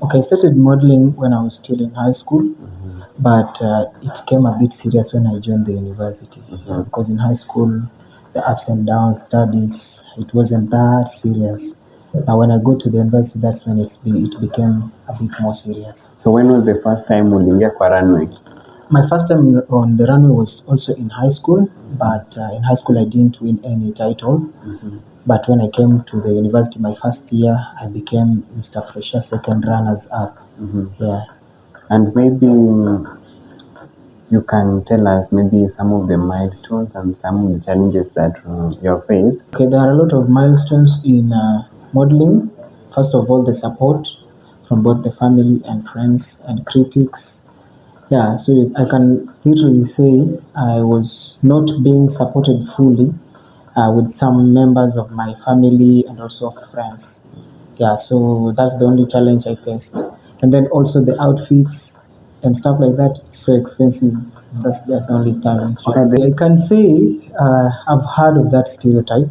Okay, I started modeling when I was still in high school, but it came a bit serious when I joined the university. Because in high school, the ups and downs, studies, it wasn't that serious. Now, when I go to the university, that's when it became a bit more serious. So when was the first time uliingia kwa runway? My first time on the runway was also in high school, but in high school I didn't win any title. But when I came to the university, my first year, I became Mr. Fresher, second runners up. Yeah. And maybe you can tell us maybe some of the milestones and some of the challenges that you faced. Okay, there are a lot of milestones in modeling. First of all, the support from both the family and friends and critics. Yeah, so I can literally say I was not being supported fully with some members of my family and also friends. Yeah, so that's the only challenge I faced. And then also the outfits and stuff like that, it's so expensive. That's the only challenge. Okay, I can say I've heard of that stereotype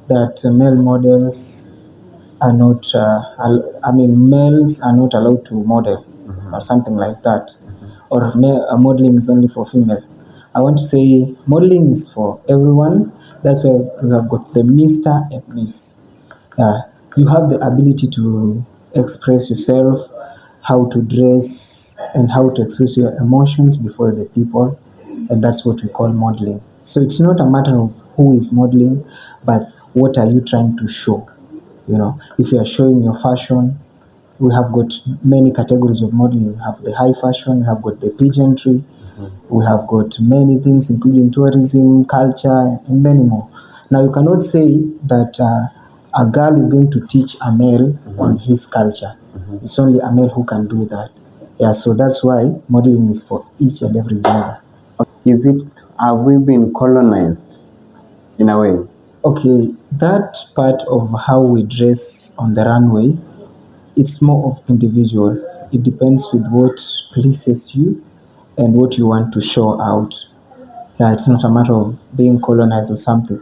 that male models are not, males are not allowed to model or something like that. Or modeling is only for female. I want to say modeling is for everyone. That's why we have got the Mr. and Miss. You have the ability to express yourself, how to dress, and how to express your emotions before the people, and that's what we call modeling. So it's not a matter of who is modeling, but what are you trying to show? If you are showing your fashion, we have got many categories of modeling. We have the high fashion, we have got the pageantry, we have got many things, including tourism, culture, and many more. Now, you cannot say that a girl is going to teach a male on his culture. It's only a male who can do that. Yeah, so that's why modeling is for each and every gender. Have we been colonized in a way? Okay, that part of how we dress on the runway, it's more of individual. It depends with what pleases you and what you want to show out. Yeah, it's not a matter of being colonized or something.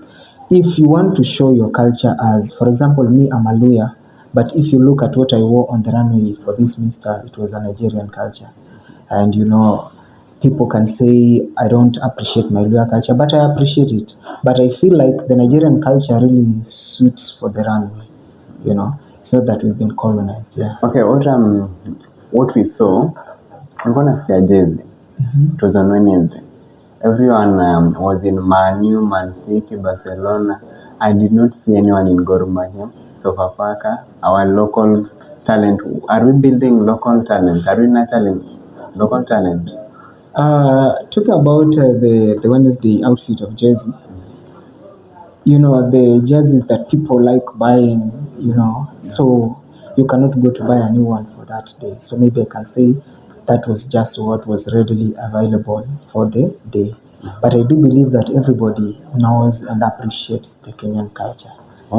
If you want to show your culture as, for example, me, I'm a lawyer, but if you look at what I wore on the runway for this Mister, it was a Nigerian culture. And people can say I don't appreciate my lawyer culture, but I appreciate it. But I feel like the Nigerian culture really suits for the runway. It's not that we've been colonized. Yeah. Okay, what we saw, I'm gonna say Jay-Z. It was on Wednesday. Everyone was in Man U, Man City, Barcelona. I did not see anyone in Gor Mahia, Sofapaka, our local talent. Are we building local talent? Are we nurturing local talent? Talking about the Wednesday outfit of Jay-Z, the jerseys that people like buying, so you cannot go to buy a new one for that day. So maybe I can say that was just what was readily available for the day. But I do believe that everybody knows and appreciates the Kenyan culture.